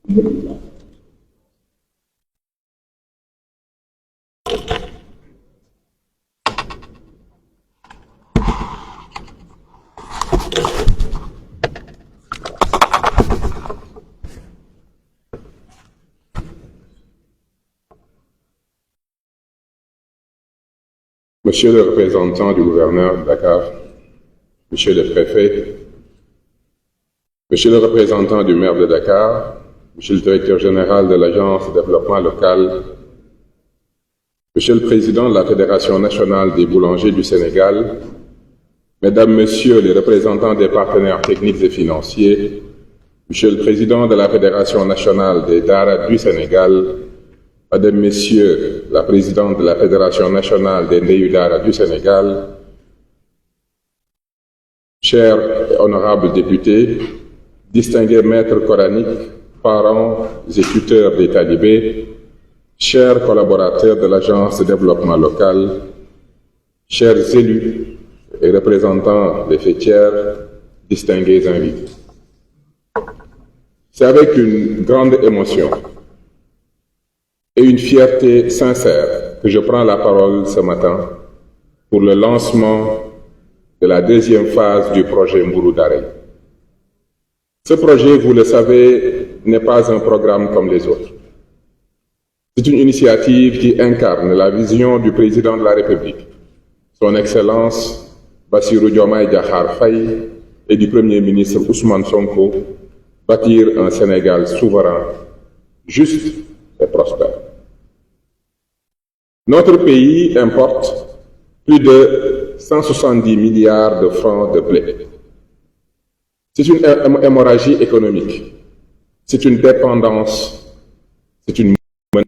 Monsieur le représentant du gouverneur de Dakar, Monsieur le préfet, Monsieur le représentant du maire de Dakar, Monsieur le directeur général de l'Agence de développement local, Monsieur le président de la Fédération nationale des boulangers du Sénégal, Mesdames, Messieurs les représentants des partenaires techniques et financiers, Monsieur le président de la Fédération nationale des Daara du Sénégal, Mesdames, Messieurs, la présidente de la Fédération nationale des Ndeyu Daara du Sénégal, chers et honorables députés, distingués maîtres coraniques, parents et tuteurs des talibés, chers collaborateurs de l'Agence de développement local, chers élus et représentants des fêtières, distingués invités. C'est avec une grande émotion et une fierté sincère que je prends la parole ce matin pour le lancement de la deuxième phase du projet Mbourou Darey. Ce projet, vous le savez, n'est pas un programme comme les autres. C'est une initiative qui incarne la vision du président de la République, son Excellence Bassirou Diomaye Diakhar Faye, et du Premier ministre Ousmane Sonko, bâtir un Sénégal souverain, juste et prospère. Notre pays importe plus de 170 milliards de francs de blé. C'est une hémorragie économique, c'est une dépendance, c'est une menace.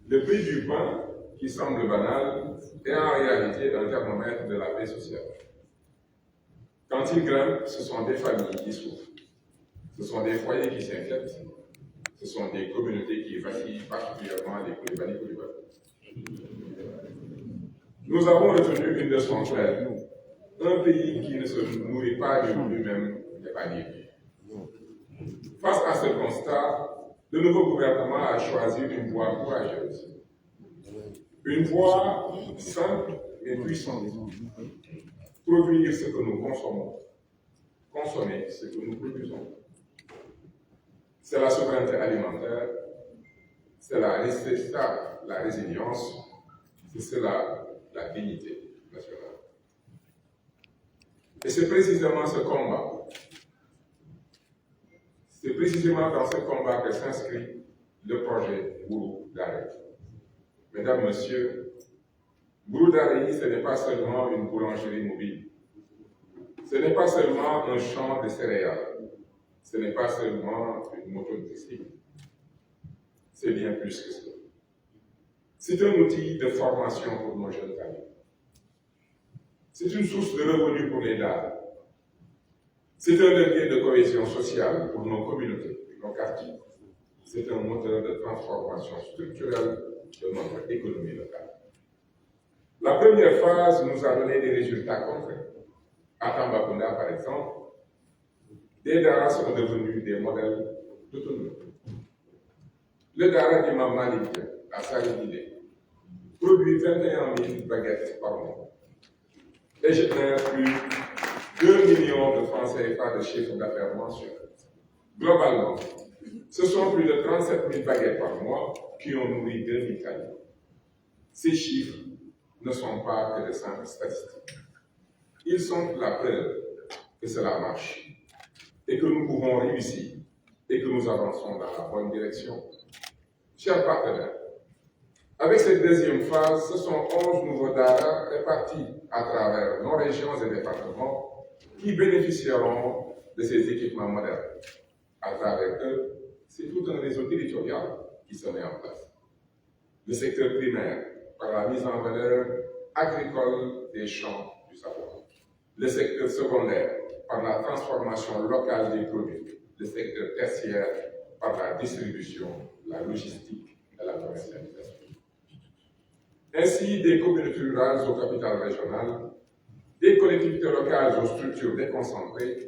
Le prix du pain, qui semble banal, est en réalité un thermomètre de la paix sociale. Quand il grimpe, ce sont des familles qui souffrent, ce sont des foyers qui s'inquiètent, ce sont des communautés qui vacillent, particulièrement les Koulibaly. Nous avons retenu une leçon claire. Un pays qui ne se nourrit pas de lui-même n'est pas libre. Face à ce constat, le nouveau gouvernement a choisi une voie courageuse. Une voie simple et puissante. Produire ce que nous consommons, consommer ce que nous produisons. C'est la souveraineté alimentaire, c'est la résilience, c'est cela la dignité nationale. Et c'est précisément ce combat, c'est précisément dans ce combat que s'inscrit le projet Mbourou Darey. Mesdames, Messieurs, Mbourou Darey, ce n'est pas seulement une boulangerie mobile, ce n'est pas seulement un champ de céréales, ce n'est pas seulement une moto de textile, c'est bien plus que cela. C'est un outil de formation pour nos jeunes familles. C'est une source de revenus pour les Daara. C'est un levier de cohésion sociale pour nos communautés, nos quartiers. C'est un moteur de transformation structurelle de notre économie locale. La première phase nous a donné des résultats concrets. À Tambacounda, par exemple, des Daara sont devenus des modèles d'autonomie. Le Daara d'Imam Malik à Saridide produit 21 000 baguettes par mois et génère plus de 2 millions de francs CFA de chiffre d'affaires mensuel. Globalement, ce sont plus de 37 000 baguettes par mois qui ont nourri 2 000 familles. Ces chiffres ne sont pas que de simples statistiques. Ils sont la preuve que cela marche et que nous pouvons réussir et que nous avançons dans la bonne direction. Chers partenaires, avec cette deuxième phase, ce sont 11 nouveaux Daara répartis à travers nos régions et départements qui bénéficieront de ces équipements modernes. À travers eux, c'est tout un réseau territorial qui se met en place. Le secteur primaire, par la mise en valeur agricole des champs du savoir. Le secteur secondaire, par la transformation locale des produits. Le secteur tertiaire, par la distribution, la logistique et la commercialisation. Ainsi, des communautés rurales aux capitales régionales, des collectivités locales aux structures déconcentrées,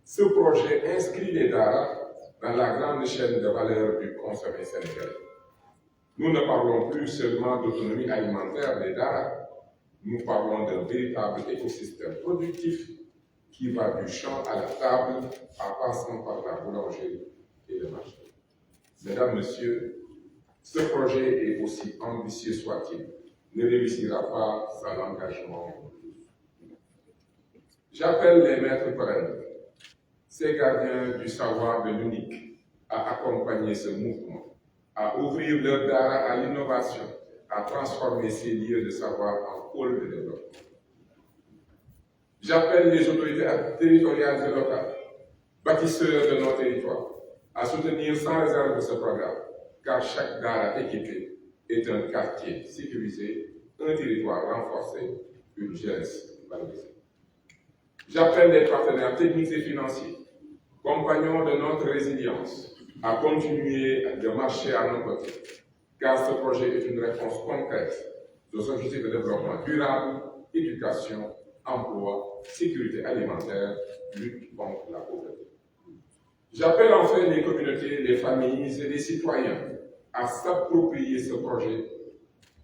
ce projet inscrit les Daara dans la grande chaîne de valeur du consommé sénégalais. Nous ne parlons plus seulement d'autonomie alimentaire des Dara, nous parlons d'un véritable écosystème productif qui va du champ à la table en passant par la boulangerie et le marché. Mesdames, Messieurs, ce projet est aussi ambitieux soit-il, ne réussira pas sans l'engagement. J'appelle les maîtres coraniques, ces gardiens du savoir de l'unique, à accompagner ce mouvement, à ouvrir leur Dara à l'innovation, à transformer ces lieux de savoir en pôle de développement. J'appelle les autorités territoriales et locales, bâtisseurs de nos territoires, à soutenir sans réserve ce programme, car chaque Dara équipé est un quartier sécurisé, un territoire renforcé, une jeunesse valorisée. J'appelle les partenaires techniques et financiers, compagnons de notre résilience, à continuer de marcher à nos côtés, car ce projet est une réponse concrète aux objectifs de développement durable, éducation, emploi, sécurité alimentaire, lutte contre la pauvreté. J'appelle enfin les communautés, les familles et les citoyens à s'approprier ce projet,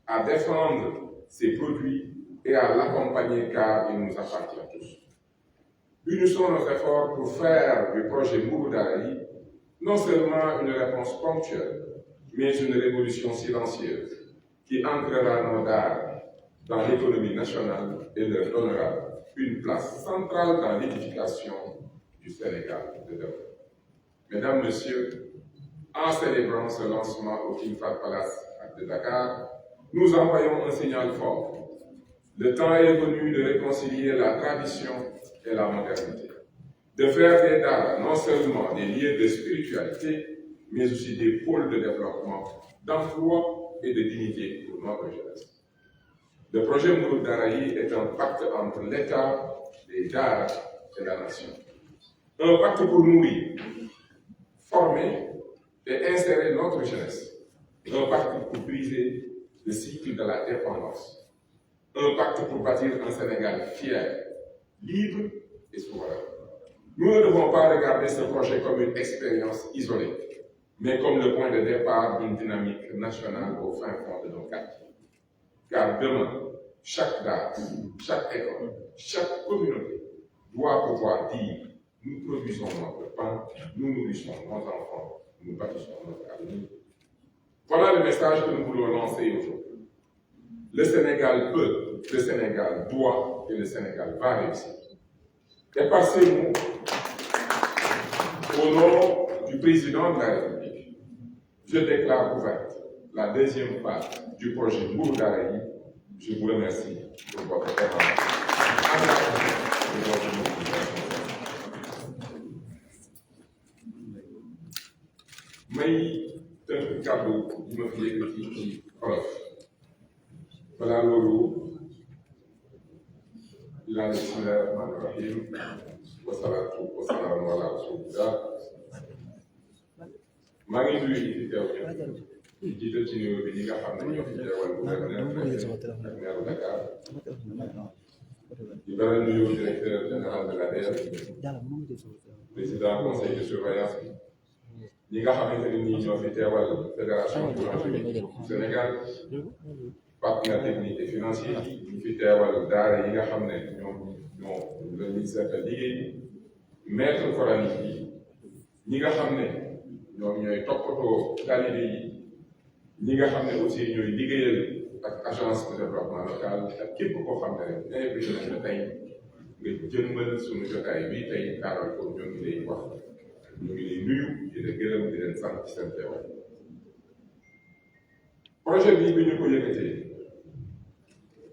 à défendre ces produits et à l'accompagner car il nous appartient tous. Unissons nos efforts pour faire du projet Mbourou Darahi non seulement une réponse ponctuelle, mais une révolution silencieuse qui ancrera nos Dara dans l'économie nationale et leur donnera une place centrale dans l'édification du Sénégal de demain. Mesdames, Messieurs, en célébrant ce lancement au King Fahd Palace de Dakar, nous envoyons un signal fort. Le temps est venu de réconcilier la tradition et la modernité, de faire des Dara non seulement des lieux de spiritualité, mais aussi des pôles de développement, d'emploi et de dignité pour notre jeunesse. Le projet Mbourou Darahi est un pacte entre l'État, les Dara et la nation. Un pacte pour nourrir, former et insérer notre jeunesse. Un pacte pour briser le cycle de la dépendance. Un pacte pour bâtir un Sénégal fier, libre et souverain. Nous ne devons pas regarder ce projet comme une expérience isolée, mais comme le point de départ d'une dynamique nationale au fin fond de nos quartiers. Car demain, chaque Dara, chaque école, chaque communauté doit pouvoir dire « nous produisons notre pain, nous nourrissons nos enfants, nous bâtissons notre avenir ». Voilà le message que nous voulons lancer aujourd'hui. Le Sénégal peut, le Sénégal doit et le Sénégal va réussir. Et par ces mots, au nom du président de la République, je déclare ouverte la deuxième phase du projet Mbourou Darahi. Je vous remercie pour votre attention. may tënk kàddu yi ma fi yëkkati ci Wolof balaa loolu dinaa ne bismillahi rahmaani rahim wasalaatu wasalaamu ala rasulillah. maa ngi nuyu ñi fi teew ñëpp di jiital ci nuyoo bi ñi nga xam ne ñoo fi teewal gouverneur ak maire Dakar di beral nuyoo directeur général de l'ADER, président conseil de surveillance bi ñi nga xamante ne nii ñoo fi teewal fédération boulangerie du Sénégal, partenaire technique et financier yi ñu fi teewal daara yi nga xam ne ñoo la ministère de liggéey maître coranique yi ñi nga xam ne ñoom ñooy toppatoo talibé yi ñi nga xam ne aussi ñooy liggéeyal ak agence de développement local ak képp koo xam ne rek invité nañ la tey nga jëmmal suñu jotaay bi tey taaral ko ñoo ngi lay wax ñu ngi lay nuyu di leen gërëm di leen sant ci seen teewaay. projet bii bi ñu ko yëkkatee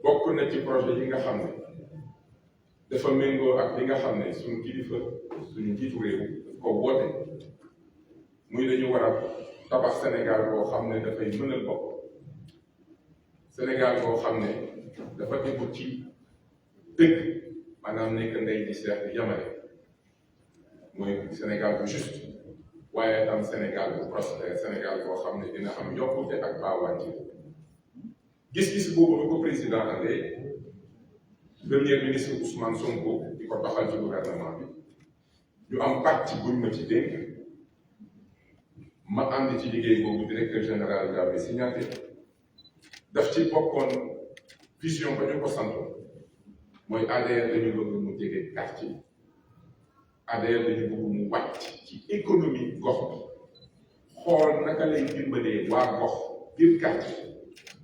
bokk na ci projet yi nga xam ne dafa méngoo ak li nga xam ne suñu kilifa suñu njiitu réew ko woote muy dañu war a tabax Sénégal boo xam ne dafay mënal bopp Sénégal boo xam ne dafa tegu ci dëgg maanaam nekk ndey di seex di yamale mooy Sénégal bu juste waaye am Sénégal bu prospère Sénégal boo xam ne dina am yokkute ak baawante gis-gis boobu lu ko président andee premier ministre Ousmane Sonko di ko doxal ci gouvernement bi ñu am pàcc buñ ma ci dénk ma ànd ci liggéey boobu directeur général Gambie signaté daf ci bokkoon vision ba ñu ko santoon mooy ADR dañu bëgg mu jege quartier ADR dañu bëgg mu wàcc ci économie gox bi xool naka lay dimbalee waa gox biir quartier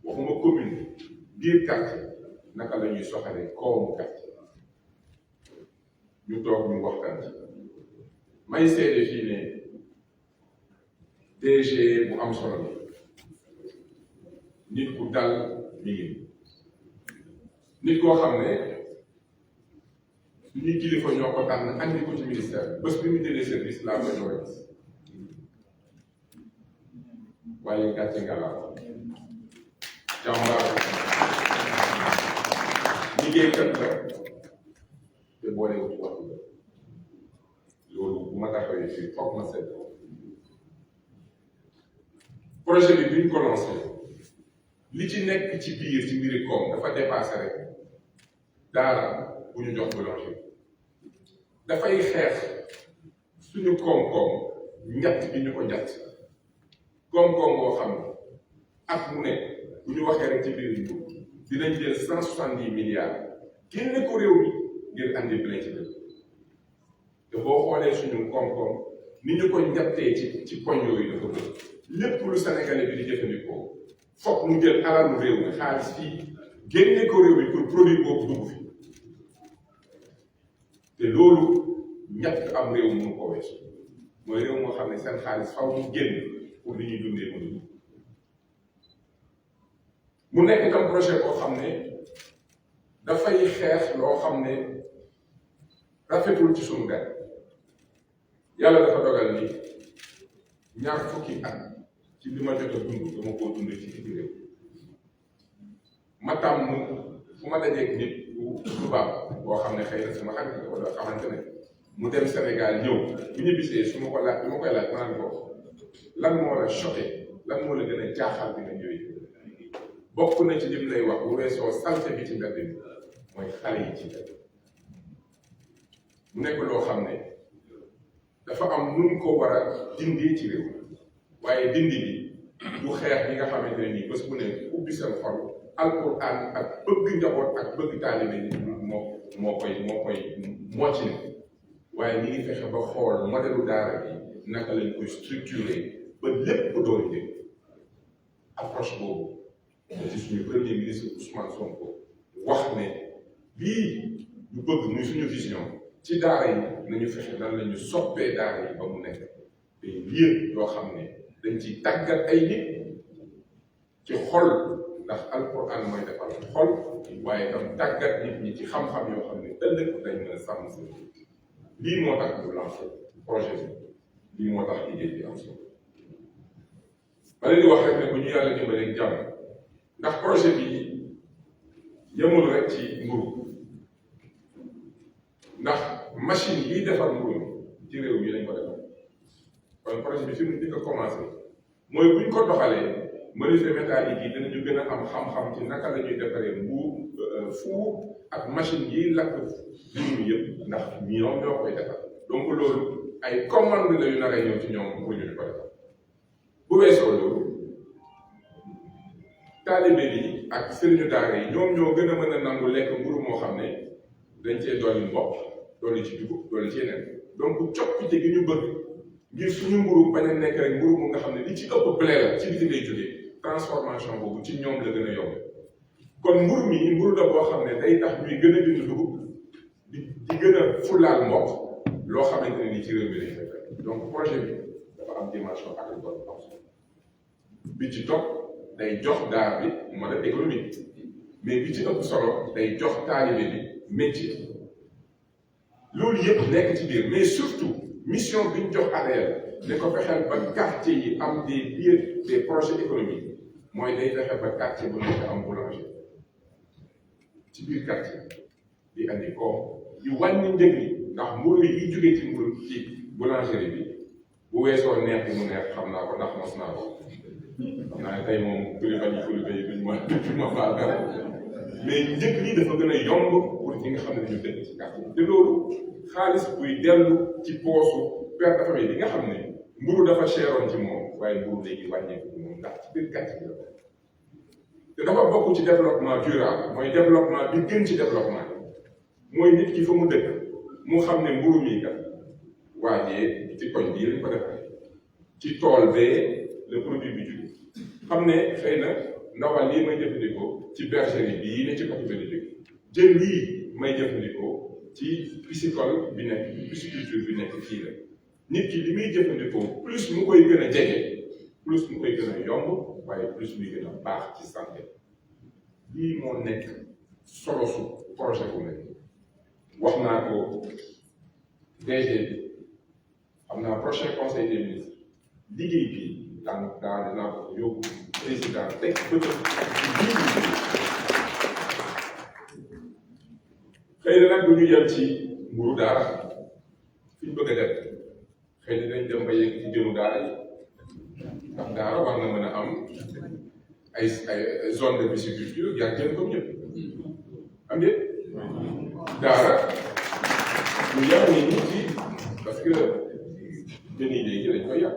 waxuma commune biir quartier naka la ñuy soxalee koomu quartier ñu toog ñu waxtaan ci may seede fii ne DG bu am solo bi nit ku dal mi ngi nit koo xam ne suñuy kilifa ñoo ko tànn andi ko ci ministère bés bi mu jëlee service laa ko ñëwee waaye gàcce ngalaam jàmbaar liggéeykat la te boole wu ci waxtu la loolu bu ma taxawee fii foog ma seet projet bi bi ñu ko lancé li ci nekk ci biir ci mbiri koom dafa dépassé rek daara bu ñu jox boulanger dafay xeex suñu koom-koom njatt bi ñu ko njatt koom-koom boo xam ne at mu ne bu ñu waxee rek ci biir dugub dinañ jël 170 milliards génne ko réew mi ngir andi blé ci dëkk te boo xoolee suñu koom-koom ni ñu ko njattee ci poñ yooyu dafa bëgg lépp lu Sénégalais bi di jëfandikoo foog mu jël alalu réew mi xaalis fii génne ko réew mi pour produit boobu dugg fi te loolu ñett am réew mënu ko weesu mooy réew moo xam ne seen xaalis faw mu génn pour li ñuy dundee mënu mu nekk tam projet boo xam ne dafay xeex loo xam ne rafetul ci suñu der yàlla dafa dogal ni ñaar fukki at ci li ma jot a dund dama koo dund ci biir réew ma tàmm fu ma dajeeg nit bu tubaab boo xam ne xëy na sama xarit la wala xamante ne mu dem Sénégal ñëw bu ñu bisee su ma ko laaj bi ma koy laaj maanaam ko lan moo la choqué lan moo la gën a jaaxal bi nga ñëwee bokk na ci lim lay wax bu weesoo salte bi ci mbedd bi mooy xale yi ci mbedd mu nekk loo xam ne dafa am nun ko war a dindi ci réew waaye dindi bi du xeex bi nga xamante ne nii bés bu ne ubbi seen xol alquran ak bëgg njaboot ak bëgg taalibe ni moo ci ne waaye ñi ngi fexe ba xool modèle daara bi naka lañ koy structuré ba lépp doon njëg approche boobu ci suñu premier ministre Ousmane Sonko wax ne lii ñu bëgg muy suñu vision ci daara yi nañu fexe nan la ñu soppee daara yi ba mu nekk des lieux yoo xam ne dañ ciy tàggat ay nit ci xol ndax alquran mooy defal xol waaye tam tàggat nit ñi ci xam-xam yoo xam ne ëllëg dañ mën a sàmm si lii moo tax ñu lancé projet bi lii moo tax liggéey bi am solo ba leen di wax rek ne bu ñu yàlla dimbalee jàmm ndax projet bi yemul rek ci mburu ndax machine yi defar mburu ci réew mi lañ ko defar kon projet bi fi mu njëkk a commencé mooy buñ ko doxalee menuisier métallique yi dinañu gën a am xam-xam ci naka la ñuy defaree four ak machine yi lakk mburu yëpp ndax ñoom ñoo koy defar donc loolu ay commande la yu nar a ñëw ci ñoom pour ñu di ko defar bu weesoo loolu taalibe yi ak sëriñu daara yi ñoom ñoo gën a mën a nangu lekk mburu moo xam ne dañ cee dolli mboq dolli ci dugub dolli ci yeneen donc coppite gi ñu bëgg ngir suñu mburu bañ a nekk rek mburu mu nga xam ne li ci ëpp blé la ci biti lay jógee transformation boobu ci ñoom la gën a yomb kon mburu mi mburu la boo xam ne day tax ñuy gën a dindi dugub di gën a fulaal mboq loo xamante ne ni ci réew mi lañ koy fekk donc projet bi dafa am dimension agricole bi ci topp day jox daar bi modèle économique mais bi ci ëpp solo day jox taalibe bi métier loolu yëpp nekk ci biir mais surtout mission bi ñu jox ADR ne ko fexeel ba quartier yi am des lieux des projets économiques mooy day fexe ba quartier bu nekk am boulanger ci biir quartier di andi koom di wàññi njëg yi ndax mburu yi jógee ci mburu ci boulangerie bi bu weesoo neex bi mu neex xam naa ko ndax mos naa ko xam naa ne tey moom kilifa yi duñ ma baal dara mais njëkk li dafa gën a yomb pour ñi nga xam ne dañu dëkk ci quartier te loolu xaalis buy dellu ci poosu père de famille bi nga xam ne mburu dafa cheroon ci moom waaye mburu léegi wàññeeku ci moom ndax ci biir gàtt gi la te dafa bokk ci développement durable mooy développement bi gën ci développement mooy nit ki fa mu dëkk mu xam ne mburu mi kat waajee ci koñ bii lañ ko defee ci tool bee le produit bi jóge xam ne xëy na ndawal lii may jëfandikoo ci bergerie bii ne ci côté bi la jóge jën lii may jëfandikoo ci piscicole bi nekk pisciculture bi nekk fii la nit ki li muy jëfandikoo plus mu koy gën a jege plus mu koy gën a yomb waaye plus muy gën a baax ci santé lii moo nekk solo su projet bu nekk wax naa ko DG bi xam naa prochain conseil des ministres liggéey bi dinaa ko yóbbu président teg bëccëg xëy na nag bu ñu yem ci mburu daara fi ñu bëgg a def xëy na dañ dem ba yegg ci jënu daara yi ndax daara war na mën a am ay zone de pisciculture yaa jën comme ñëpp am ngeen daara ñu yem ni nit yi parce que jën yi léegi dañ koy yàq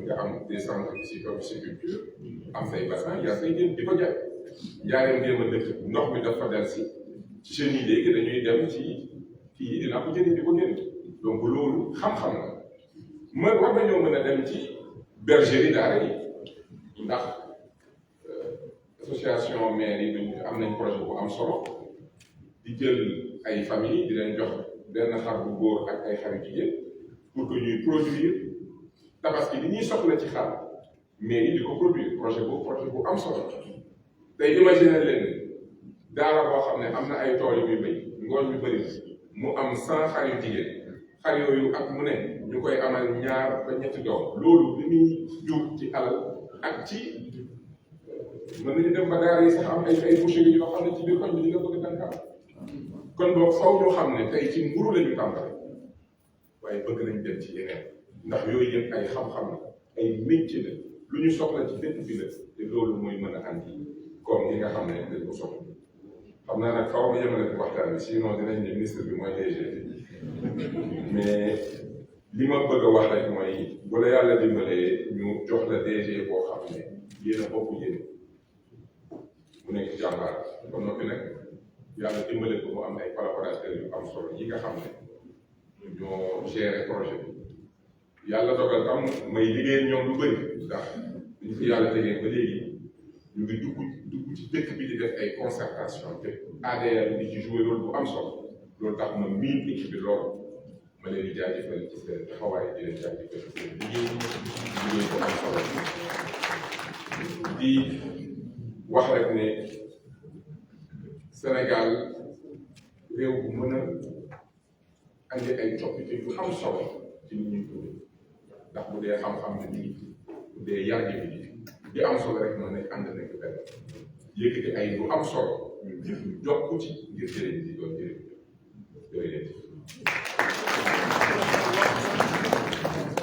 nga am des centres de pisciculture am say bassin yaa say jën di ko jaay njaareem jéem a dëkk ndox mi dafa del si ci jeunes yi léegi dañuy dem ci kii dinaa ko jëriñ di ko génn donc loolu xam-xam la war nañoo mën a dem ci bergerie daara yi ndax association maire yi am nañ projet bu am solo di jël ay famille di leen jox benn xar bu góor ak ay xaru jigéen pour que ñuy produire tabaski li ñuy soxla ci xar maire yi di ko produire projet bu am solo tey imaginer leen daara boo xam ne am na ay tool yu muy béy ngooñ yu bëri mu am 100 xar yu jigéen xar yooyu ak mu ne ñu koy amal 2 ba 3 doom loolu li muy jur ci alal ak ci mën nañu dem ba daara yi sax am ay boucherie yoo xam ne ci biir koñ bi di nga bëgg tànkaam kon boog faw ñoo xam ne tey ci mburu la ñu tàmbale waaye bëgg nañ dem ci yeneen ndax yooyu yëpp ay xam-xam la ay métier la lu ñu soxla ci dëkk bi la te loolu mooy mën a andi comme yi nga xam ne dañ ko soxla xam naa nag faw ma yemale waxtaan bi sinon dinañ ne ministre bi mooy DG mais li ma bëgg a wax rek mooy bu la yàlla dimbalee ñu jox la DG boo xam ne yéen a bokk yéen mu nekk jàmbaar ba noppi nag yàlla dimbale ko mu am ay collaborateurs yu am solo yi nga xam ne ñoo gérer projet bi yàlla dogal tam may liggéey ñoom lu bëri ndax dañu fi yàlla tegee ba léegi ñu ngi dugg ci dëkk bi di def ay concertation te ADR di ci jouer rôle bu am solo loolu tax ma miin équipe bi loolu ma leen di jaajëfal ci seen taxawaay di leen jaajëfal ci seen liggéey bu am solo di wax rek ne Sénégal réew bu mën a andi ay coppite yu am solo ci li ñuy dund ndax bu dee xam-xam ne nii bu dee yar gi bi di am solo rek moo nekk ànd nekk benn yëkkati ay lu am solo ñu jëf ñu jokku ci ngir jëriñ di doon jëriñ jërëjëf